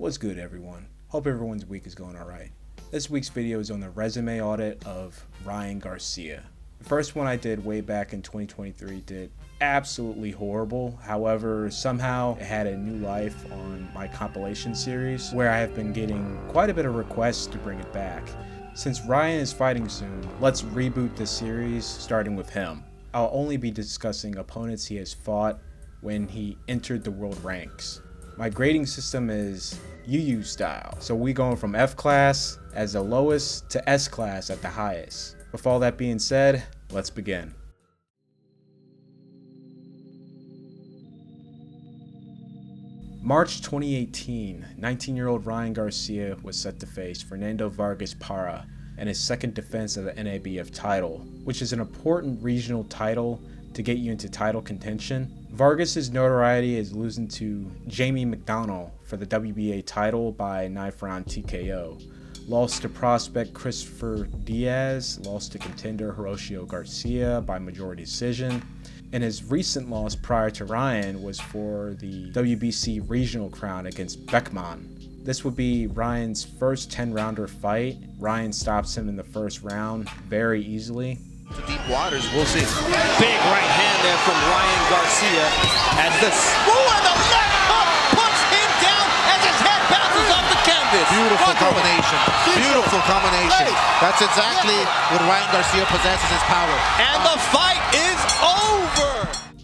What's good, everyone? Hope everyone's week is going alright. This week's video is on the resume audit of Ryan Garcia. The first one I did way back in 2023 did absolutely horrible. However, somehow it had a new life on my compilation series where I have been getting quite a bit of requests to bring it back. Since Ryan is fighting soon, let's reboot this series starting with him. I'll only be discussing opponents he has fought when he entered the world ranks. My grading system is UU style, so we going from F class as the lowest to S class at the highest. With all that being said, let's begin. March 2018, 19-year-old Ryan Garcia was set to face Fernando Vargas Parra in his second defense of the NABF title, which is an important regional title to get you into title contention. Vargas's notoriety is losing to Jamie McDonnell for the WBA title by 9th round TKO. Lost to prospect Christopher Diaz, lost to contender Horacio Garcia by majority decision, and his recent loss prior to Ryan was for the WBC regional crown against Beckman. This would be Ryan's first 10-rounder fight. Ryan stops him in the first round very easily. To deep waters, we'll see. Big right hand there from Ryan Garcia as the and the left hook puts him down as his head bounces off the canvas. Beautiful combination. Beautiful combination. That's exactly what Ryan Garcia possesses, his power. And the fight is over.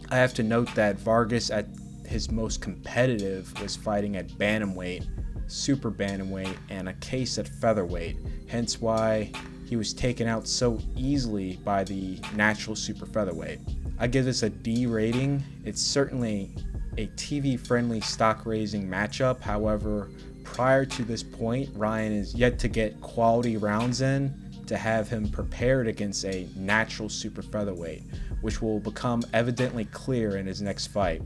I have to note that Vargas at his most competitive was fighting at bantamweight, super bantamweight, and a case at featherweight, hence why he was taken out so easily by the natural super featherweight. I give this a D rating. It's certainly a TV-friendly stock-raising matchup. However, prior to this point, Ryan is yet to get quality rounds in to have him prepared against a natural super featherweight, which will become evidently clear in his next fight.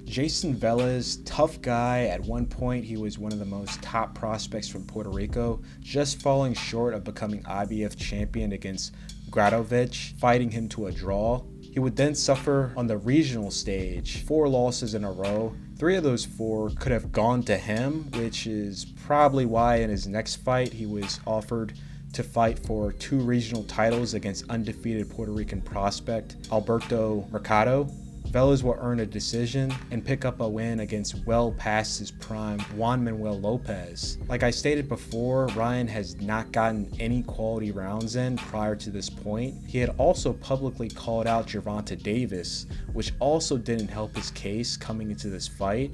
Jason Velez, tough guy. At one point, he was one of the most top prospects from Puerto Rico, just falling short of becoming IBF champion against Gradovic, fighting him to a draw. He would then suffer on the regional stage, 4 losses in a row. 3 of those 4 could have gone to him, which is probably why in his next fight, he was offered to fight for 2 regional titles against undefeated Puerto Rican prospect Alberto Mercado. Velez will earn a decision and pick up a win against well past his prime Juan Manuel Lopez. Like I stated before, Ryan has not gotten any quality rounds in prior to this point. He had also publicly called out Gervonta Davis, which also didn't help his case coming into this fight.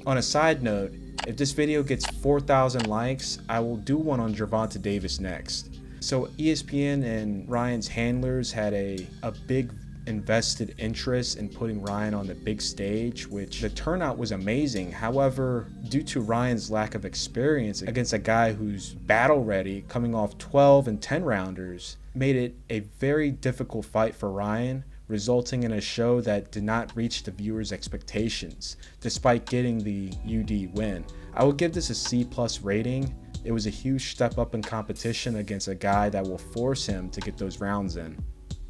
On a side note, if this video gets 4,000 likes, I will do one on Gervonta Davis next. So ESPN and Ryan's handlers had a big invested interest in putting Ryan on the big stage, which the turnout was amazing. However, due to Ryan's lack of experience against a guy who's battle ready, coming off 12 and 10 rounders, made it a very difficult fight for Ryan, resulting in a show that did not reach the viewers' expectations, despite getting the UD win. I would give this a C+ rating. It was a huge step up in competition against a guy that will force him to get those rounds in.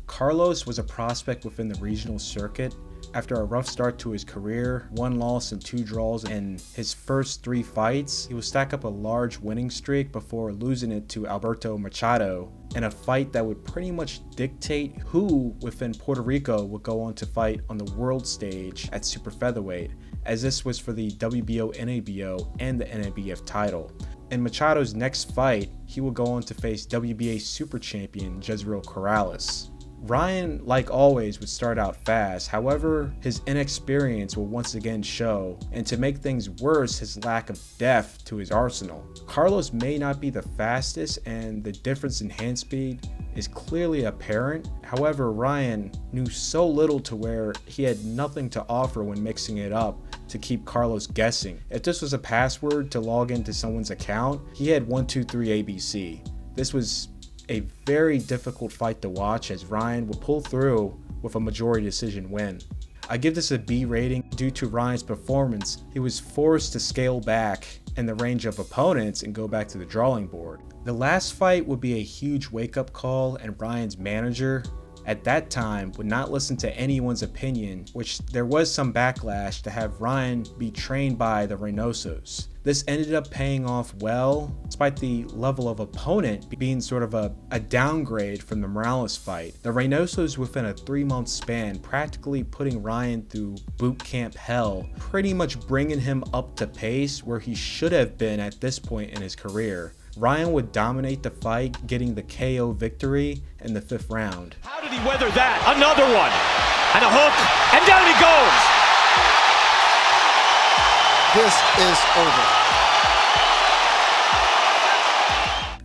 Carlos was a prospect within the regional circuit. After a rough start to his career, 1 loss and 2 draws in his first 3 fights, he would stack up a large winning streak before losing it to Alberto Machado in a fight that would pretty much dictate who within Puerto Rico would go on to fight on the world stage at super featherweight, as this was for the WBO, NABO, and the NABF title. In Machado's next fight, he will go on to face WBA super champion Jezreel Corrales. Ryan, like always, would start out fast. However, his inexperience will once again show, and to make things worse, his lack of depth to his arsenal. Carlos may not be the fastest, and the difference in hand speed is clearly apparent. However, Ryan knew so little to where he had nothing to offer when mixing it up to keep Carlos guessing. If this was a password to log into someone's account, he had 123 ABC. This was a very difficult fight to watch, as Ryan would pull through with a majority decision win. I give this a B rating due to Ryan's performance. He was forced to scale back in the range of opponents and go back to the drawing board. The last fight would be a huge wake-up call, and Ryan's manager, at that time would not listen to anyone's opinion, which there was some backlash to have Ryan be trained by the Reynosos. This ended up paying off well, despite the level of opponent being sort of a downgrade from the Morales fight. The Reynosos, within a 3-month span, practically putting Ryan through boot camp hell, pretty much bringing him up to pace where he should have been at this point in his career. Ryan would dominate the fight, getting the KO victory in the 5th round. How did he weather that? Another one, and a hook, and down he goes. This is over.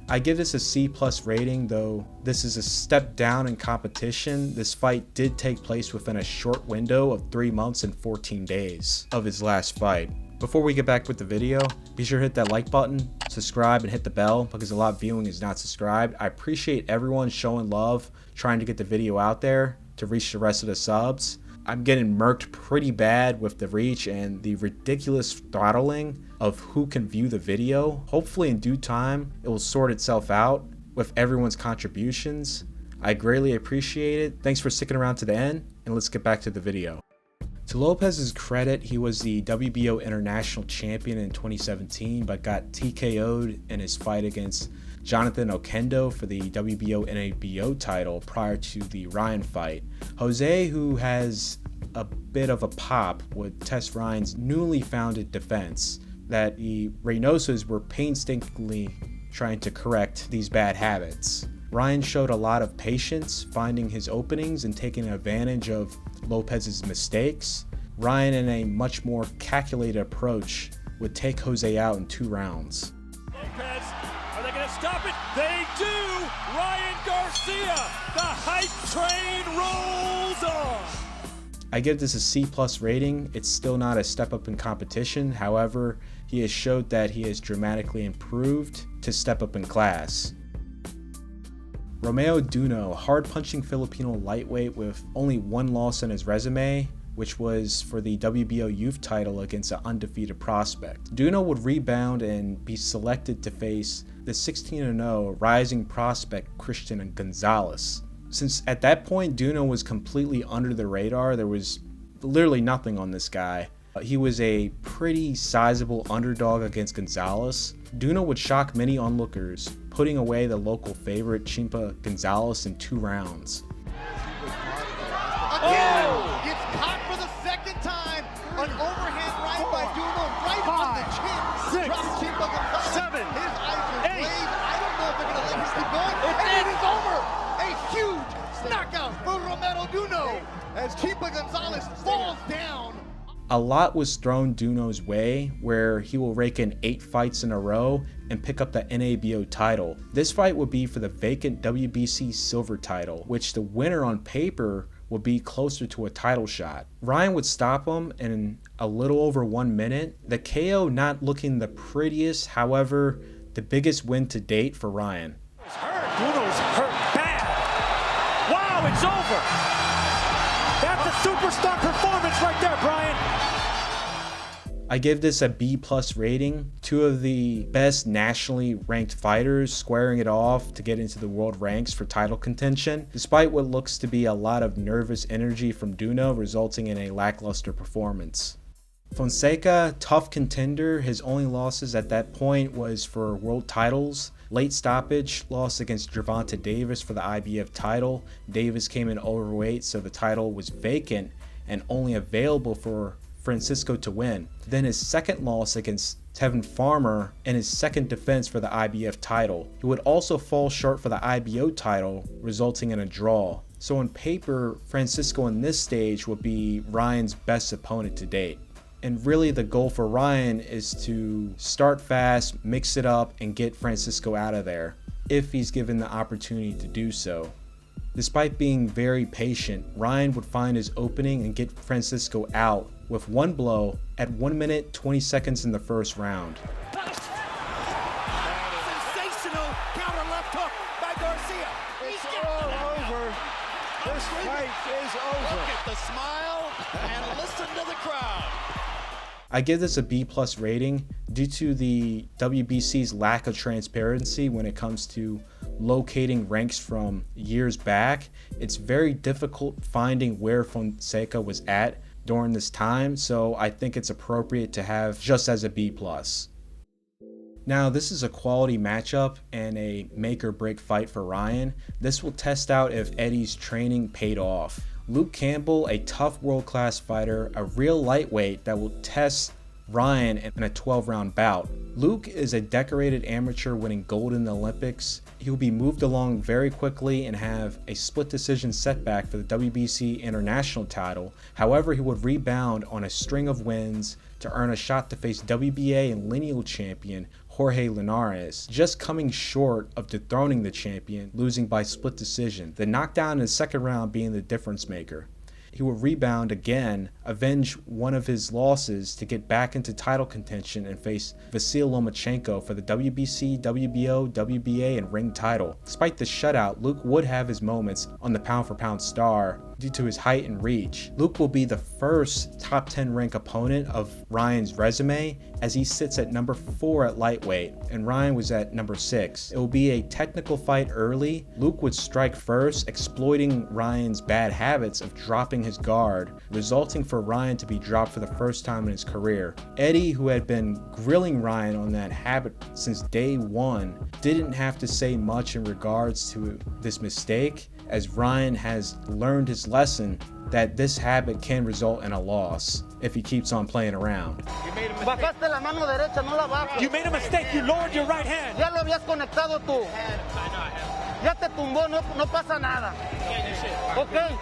I give this a C+ rating, though this is a step down in competition. This fight did take place within a short window of 3 months and 14 days of his last fight. Before we get back with the video, be sure to hit that like button, subscribe, and hit the bell because a lot of viewing is not subscribed. I appreciate everyone showing love, trying to get the video out there to reach the rest of the subs. I'm getting murked pretty bad with the reach and the ridiculous throttling of who can view the video. Hopefully in due time, it will sort itself out with everyone's contributions. I greatly appreciate it. Thanks for sticking around to the end, and let's get back to the video. To Lopez's credit, he was the WBO International Champion in 2017, but got TKO'd in his fight against Jonathan Oquendo for the WBO NABO title prior to the Ryan fight. Jose, who has a bit of a pop, would test Ryan's newly founded defense that the Reynosos were painstakingly trying to correct these bad habits. Ryan showed a lot of patience, finding his openings and taking advantage of Lopez's mistakes. Ryan, in a much more calculated approach, would take Jose out in 2 rounds. Lopez, are they going to stop it? They do! Ryan Garcia, the hype train rolls on! I give this a C+ rating. It's still not a step up in competition. However, he has showed that he has dramatically improved to step up in class. Romeo Duno, hard-punching Filipino lightweight with only 1 loss on his resume, which was for the WBO youth title against an undefeated prospect. Duno would rebound and be selected to face the 16-0 rising prospect Christian Gonzalez. Since at that point Duno was completely under the radar, there was literally nothing on this guy. He was a pretty sizable underdog against Gonzalez. Duno would shock many onlookers, putting away the local favorite Chimpa Gonzalez in 2 rounds. Again, gets caught for the 2nd time. An overhand right by Duno, right on the chin. 6, Drops Chimpa Gonzalez. 7, his eyes are 8. glazed. I don't know if they're going to let him keep going. And it is over. A huge knockout for Romero Duno as Chimpa Gonzalez falls down. A lot was thrown Duno's way, where he will rake in 8 fights in a row and pick up the NABO title. This fight would be for the vacant WBC silver title, which the winner on paper would be closer to a title shot. Ryan would stop him in a little over 1 minute. The KO not looking the prettiest, however, the biggest win to date for Ryan. Duno's hurt bad. Wow, it's over. That's a superstar performance right there, Brian. I give this a B+ rating. 2 of the best nationally ranked fighters squaring it off to get into the world ranks for title contention, despite what looks to be a lot of nervous energy from Duno, resulting in a lackluster performance. Fonseca, tough contender. His only losses at that point was for world titles. Late stoppage, loss against Gervonta Davis for the IBF title. Davis came in overweight, so the title was vacant and only available for Francisco to win. Then his 2nd loss against Tevin Farmer in his 2nd defense for the IBF title. He would also fall short for the IBO title, resulting in a draw. So on paper, Francisco in this stage would be Ryan's best opponent to date. And really the goal for Ryan is to start fast, mix it up, and get Francisco out of there, if he's given the opportunity to do so. Despite being very patient, Ryan would find his opening and get Francisco out with 1 blow at 1 minute 20 seconds in the 1st round. Sensational counter left hook by Garcia. It's all over. This fight is over. Look at the smile and listen to the crowd. I give this a B+ rating due to the WBC's lack of transparency when it comes to locating ranks from years back, it's very difficult finding where Fonseca was at during this time, so I think it's appropriate to have just as a B+. Now, this is a quality matchup and a make or break fight for Ryan. This will test out if Eddie's training paid off. Luke Campbell, a tough world-class fighter, a real lightweight that will test Ryan in a 12-round bout. Luke is a decorated amateur winning gold in the Olympics. He will be moved along very quickly and have a split decision setback for the WBC international title. However, he would rebound on a string of wins to earn a shot to face WBA and lineal champion Jorge Linares, just coming short of dethroning the champion, losing by split decision, the knockdown in the second round being the difference maker. He will rebound again, avenge one of his losses to get back into title contention and face Vasyl Lomachenko for the WBC, WBO, WBA, and ring title. Despite the shutout, Luke would have his moments on the pound-for-pound star due to his height and reach. Luke will be the first top 10 rank opponent of Ryan's resume, as he sits at number 4 at lightweight, and Ryan was at number 6. It will be a technical fight early. Luke would strike first, exploiting Ryan's bad habits of dropping his guard, resulting for Ryan to be dropped for the first time in his career. Eddie, who had been grilling Ryan on that habit since day one, didn't have to say much in regards to this mistake, as Ryan has learned his lesson that this habit can result in a loss if he keeps on playing around. You made a mistake. You lowered your right hand. Ya lo habías conectado tú. Ya te tumbó, no pasa nada. Okay.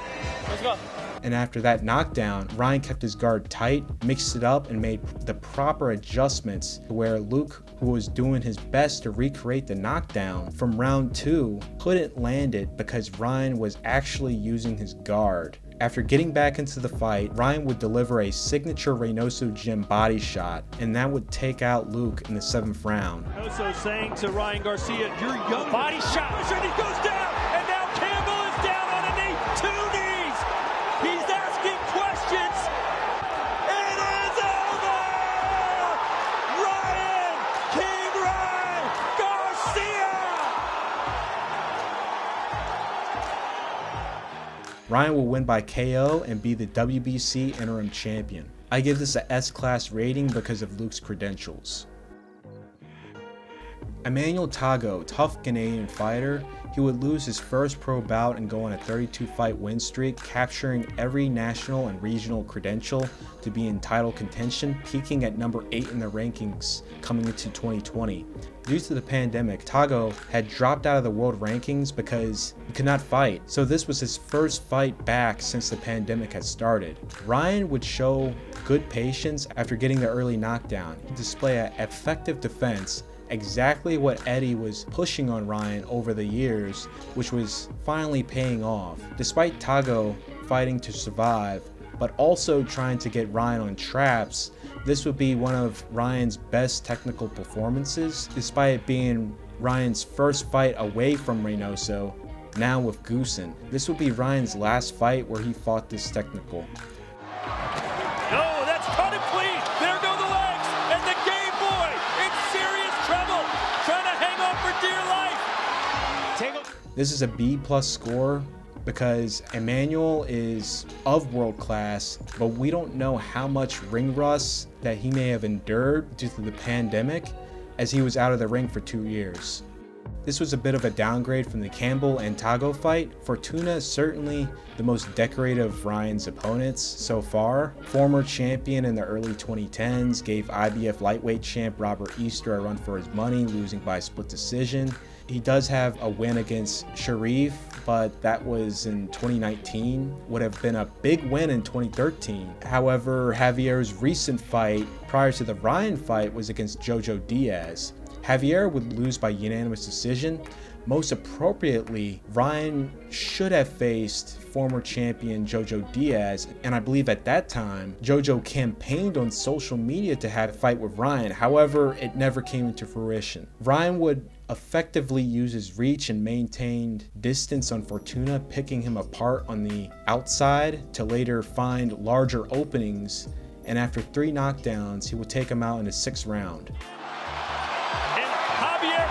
Let's go. And after that knockdown, Ryan kept his guard tight, mixed it up, and made the proper adjustments to where Luke, who was doing his best to recreate the knockdown from round 2, couldn't land it because Ryan was actually using his guard. After getting back into the fight, Ryan would deliver a signature Reynoso gym body shot, and that would take out Luke in the 7th round. Reynoso saying to Ryan Garcia, "You're young." Body shot. And he goes down, and now Campbell is down on a knee. 2 knees. He's asking questions. It is over. King Ryan Garcia. Ryan will win by KO and be the WBC interim champion. I give this a S-class rating because of Luke's credentials. Emmanuel Tago, tough Canadian fighter, he would lose his first pro bout and go on a 32-fight win streak, capturing every national and regional credential to be in title contention, peaking at number 8 in the rankings coming into 2020. Due to the pandemic, Tago had dropped out of the world rankings because he could not fight, so this was his first fight back since the pandemic had started. Ryan would show good patience after getting the early knockdown. He'd display an effective defense, exactly what Eddie was pushing on Ryan over the years, which was finally paying off. Despite Tago fighting to survive, but also trying to get Ryan on traps, this would be one of Ryan's best technical performances, despite it being Ryan's first fight away from Reynoso, now with Goosen. This would be Ryan's last fight where he fought this technical. No, that's cut it clean. There go the legs, and the Game Boy in serious trouble, trying to hang on for dear life. This is a B+ score because Emmanuel is of world class, but we don't know how much ring rust that he may have endured due to the pandemic, as he was out of the ring for 2 years. This was a bit of a downgrade from the Campbell and Tago fight. Fortuna is certainly the most decorated of Ryan's opponents so far. Former champion in the early 2010s, gave IBF lightweight champ Robert Easter a run for his money, losing by split decision. He does have a win against Sharif, but that was in 2019, would have been a big win in 2013. However, Javier's recent fight prior to the Ryan fight was against Jojo Diaz. Javier would lose by unanimous decision. Most appropriately, Ryan should have faced former champion Jojo Diaz, and I believe at that time, Jojo campaigned on social media to have a fight with Ryan. However, it never came into fruition. Ryan would effectively use his reach and maintained distance on Fortuna, picking him apart on the outside to later find larger openings, and after 3 knockdowns, he would take him out in the 6th round.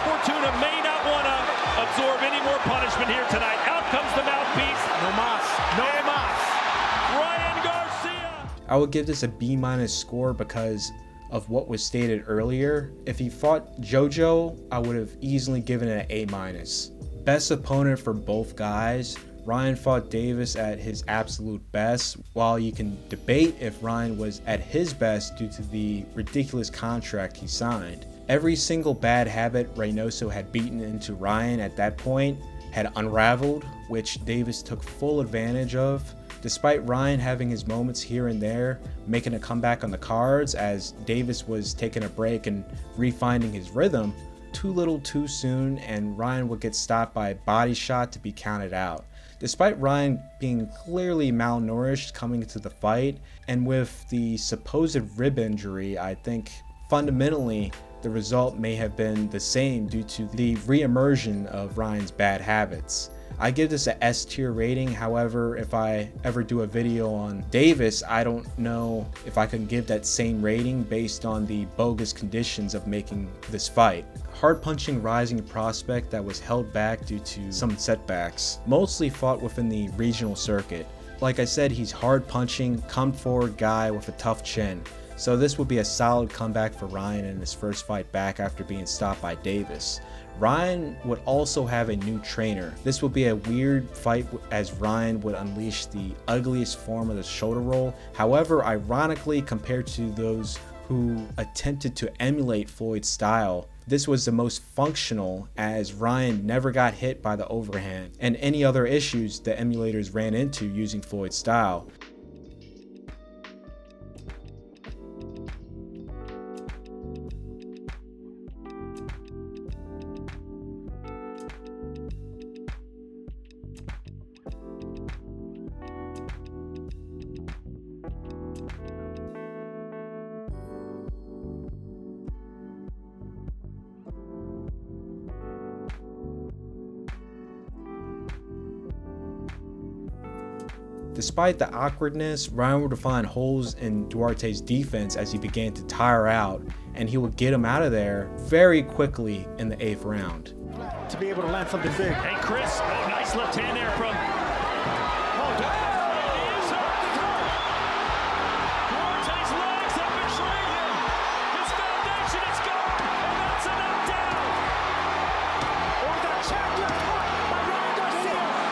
Fortuna may not want to absorb punishment here tonight. Out comes the mouthpiece. No mas. No mas. Ryan Garcia. I would give this a B- score because of what was stated earlier. If he fought JoJo, I would have easily given it an A-. Best opponent for both guys. Ryan fought Davis at his absolute best, while you can debate if Ryan was at his best due to the ridiculous contract he signed. Every single bad habit Reynoso had beaten into Ryan at that point had unraveled, which Davis took full advantage of. Despite Ryan having his moments here and there, making a comeback on the cards as Davis was taking a break and refinding his rhythm, too little too soon, and Ryan would get stopped by a body shot to be counted out. Despite Ryan being clearly malnourished coming into the fight, and with the supposed rib injury, I think fundamentally the result may have been the same due to the re-immersion of Ryan's bad habits. I give this a S tier rating. However, if I ever do a video on Davis, I don't know if I can give that same rating based on the bogus conditions of making this fight. Hard punching rising prospect that was held back due to some setbacks, mostly fought within the regional circuit. Like I said, he's hard punching, come forward guy with a tough chin. So this would be a solid comeback for Ryan in his first fight back after being stopped by Davis. Ryan would also have a new trainer. This would be a weird fight as Ryan would unleash the ugliest form of the shoulder roll. However, ironically, compared to those who attempted to emulate Floyd's style, this was the most functional as Ryan never got hit by the overhand and any other issues the emulators ran into using Floyd's style. Despite the awkwardness, Ryan would find holes in Duarte's defense as he began to tire out, and he would get him out of there very quickly in the 8th round. To be able to land something big. Hey, Chris. Oh, nice left hand there from... Oh, Duarte's legs have betrayed him. His foundation is gone, and that's a knockdown. Oh, that check left hook by Ryan Garcia.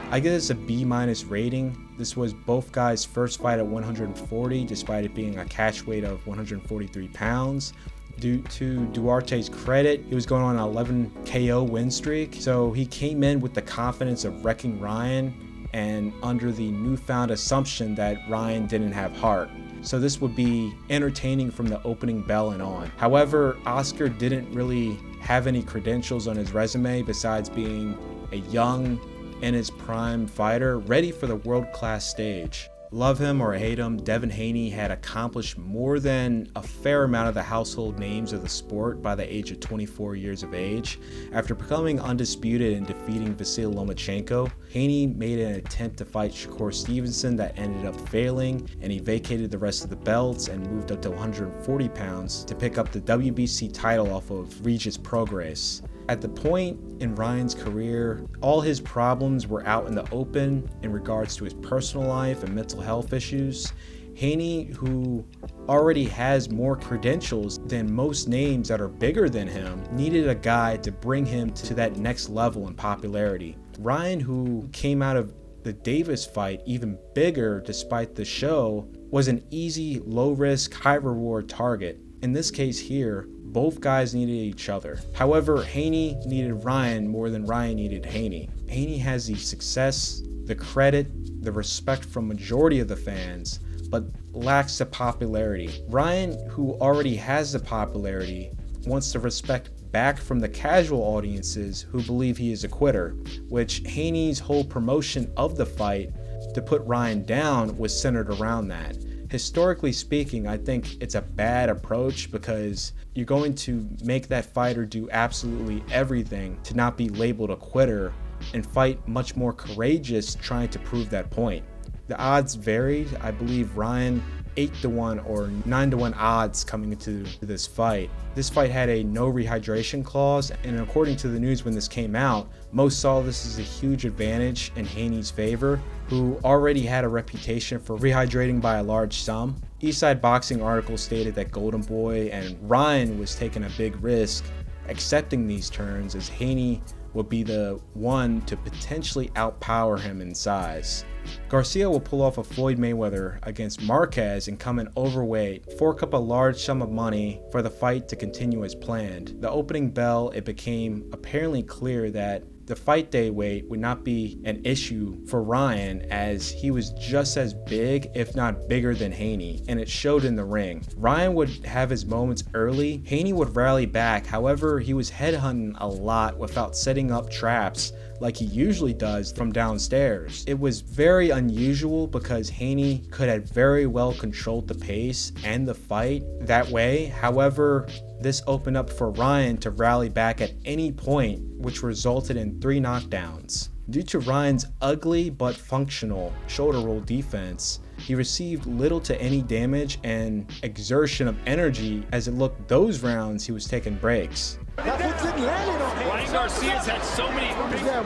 I give this a B- rating. This was both guys' first fight at 140, despite it being a catch weight of 143 pounds. Due to Duarte's credit, he was going on an 11 KO win streak, so he came in with the confidence of wrecking Ryan and under the newfound assumption that Ryan didn't have heart. So this would be entertaining from the opening bell and on. However, Oscar didn't really have any credentials on his resume besides being a young, in his prime fighter, ready for the world-class stage. Love him or hate him, Devin Haney had accomplished more than a fair amount of the household names of the sport by the age of 24 years of age. After becoming undisputed and defeating Vasily Lomachenko, Haney made an attempt to fight Shakur Stevenson that ended up failing, and he vacated the rest of the belts and moved up to 140 pounds to pick up the WBC title off of Regis Prograis. At the point in Ryan's career, all his problems were out in the open in regards to his personal life and mental health issues. Haney, who already has more credentials than most names that are bigger than him, needed a guy to bring him to that next level in popularity. Ryan, who came out of the Davis fight even bigger despite the show, was an easy, low-risk, high-reward target. In this case here, both guys needed each other. However, Haney needed Ryan more than Ryan needed Haney. Haney has the success, the credit, the respect from majority of the fans, but lacks the popularity. Ryan, who already has the popularity, wants the respect back from the casual audiences who believe he is a quitter, which Haney's whole promotion of the fight to put Ryan down was centered around that. Historically speaking, I think it's a bad approach because you're going to make that fighter do absolutely everything to not be labeled a quitter and fight much more courageous trying to prove that point. The odds varied. I believe Ryan 8-1 or 9-1 odds coming into this fight. This fight had a no rehydration clause, and according to the news when this came out, most saw this as a huge advantage in Haney's favor, who already had a reputation for rehydrating by a large sum. Eastside Boxing article stated that Golden Boy and Ryan was taking a big risk accepting these terms, as Haney would be the one to potentially outpower him in size. Garcia will pull off a Floyd Mayweather against Marquez and come in overweight, fork up a large sum of money for the fight to continue as planned. The opening bell, it became apparently clear that the fight day weight would not be an issue for Ryan, as he was just as big, if not bigger than Haney, and it showed in the ring. Ryan would have his moments early. Haney would rally back. However, he was headhunting a lot without setting up traps like he usually does from downstairs. It was very unusual because Haney could have very well controlled the pace and the fight that way. However, this opened up for Ryan to rally back at any point, which resulted in 3 knockdowns. Due to Ryan's ugly but functional shoulder roll defense, he received little to any damage and exertion of energy. As it looked those rounds, he was taking breaks. Ryan Garcia's had so many.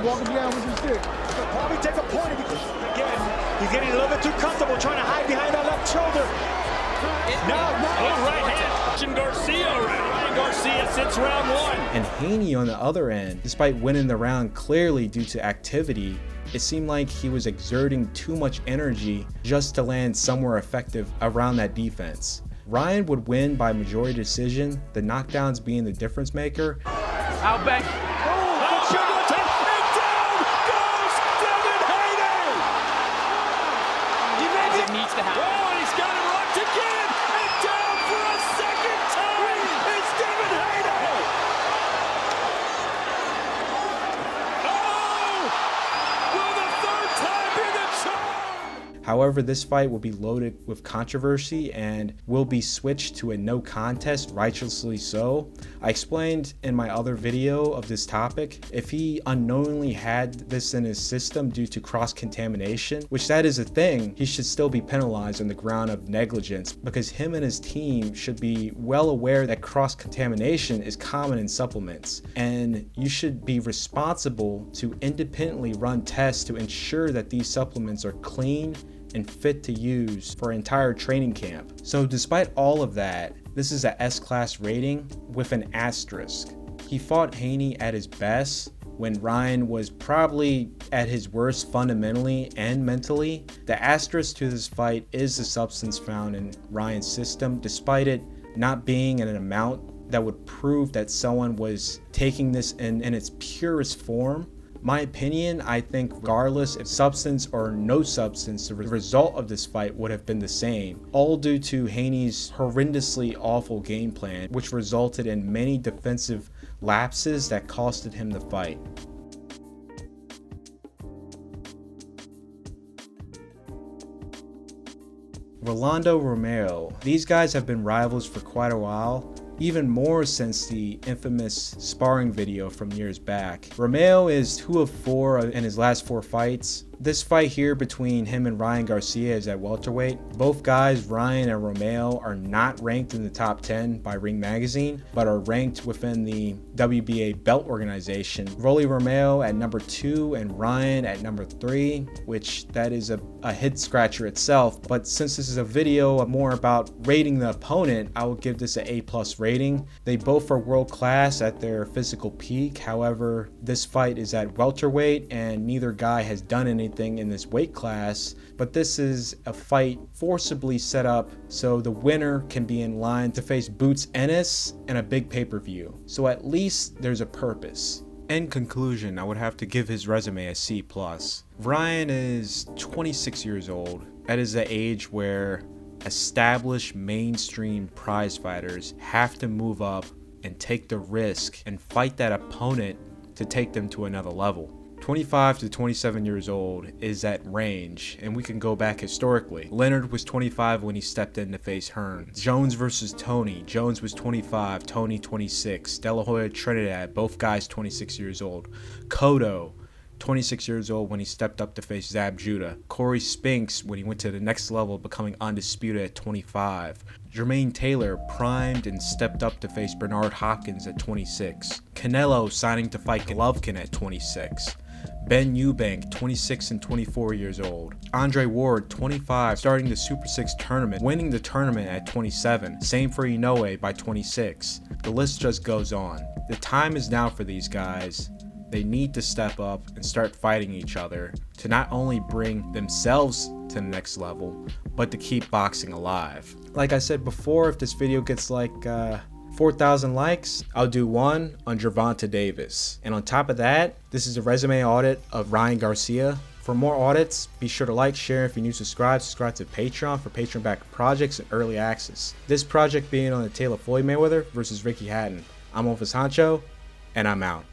Walking down with his stick. Probably take a point because, again, he's getting a little bit too comfortable trying to hide behind that left shoulder. Right hand. Ryan Garcia sits round 1. And Haney on the other end, despite winning the round clearly due to activity, it seemed like he was exerting too much energy just to land somewhere effective around that defense. Ryan would win by majority decision, the knockdowns being the difference maker. Out back. And down goes Devin Haney! It needs to happen. Oh, and he's got him locked again! And down for a second time! It's Devin Haney! Oh! Will the third time be the charm? However, this fight will be loaded with controversy and will be switched to a no contest, righteously so. I explained in my other video of this topic, if he unknowingly had this in his system due to cross-contamination, which that is a thing, he should still be penalized on the ground of negligence, because him and his team should be well aware that cross-contamination is common in supplements, and you should be responsible to independently run tests to ensure that these supplements are clean and fit to use for entire training camp. So despite all of that, this is a S-class rating with an asterisk. He fought Haney at his best when Ryan was probably at his worst fundamentally and mentally. The asterisk to this fight is the substance found in Ryan's system, despite it not being in an amount that would prove that someone was taking this in its purest form. My opinion, I think regardless if substance or no substance, the result of this fight would have been the same, all due to Haney's horrendously awful game plan, which resulted in many defensive lapses that costed him the fight. Rolando Romero. These guys have been rivals for quite a while, even more since the infamous sparring video from years back. Romero is 2 of 4 in his last 4 fights. This fight here between him and Ryan Garcia is at welterweight. Both guys, Ryan and Romero, are not ranked in the top 10 by Ring Magazine, but are ranked within the WBA belt organization. Rolly Romero at number 2 and Ryan at number 3, which that is a head scratcher itself. But since this is a video more about rating the opponent, I will give this an A+ rating. They both are world class at their physical peak. However, this fight is at welterweight and neither guy has done anything in this weight class, but this is a fight forcibly set up so the winner can be in line to face Boots Ennis in a big pay-per-view. So at least there's a purpose. In conclusion, I would have to give his resume a C+. Ryan is 26 years old. That is the age where established mainstream prize fighters have to move up and take the risk and fight that opponent to take them to another level. 25 to 27 years old is that range, and we can go back historically. Leonard was 25 when he stepped in to face Hearns. Jones versus Tony. Jones was 25, Tony 26. De La Hoya, Trinidad, both guys 26 years old. Cotto, 26 years old when he stepped up to face Zab Judah. Corey Spinks when he went to the next level, becoming undisputed at 25. Jermaine Taylor primed and stepped up to face Bernard Hopkins at 26. Canelo signing to fight Golovkin at 26. Ben Eubank, 26 and 24 years old. Andre Ward, 25, starting the Super 6 tournament, winning the tournament at 27. Same for Inoue by 26. The list just goes on. The time is now for these guys. They need to step up and start fighting each other to not only bring themselves to the next level, but to keep boxing alive. Like I said before, if this video gets like 4,000 likes, I'll do one on Gervonta Davis. And on top of that, this is a resume audit of Ryan Garcia. For more audits, be sure to like, share. If you're new, subscribe to Patreon for Patreon-backed projects and early access. This project being on the tail of Floyd Mayweather versus Ricky Hatton. I'm Office Honcho, and I'm out.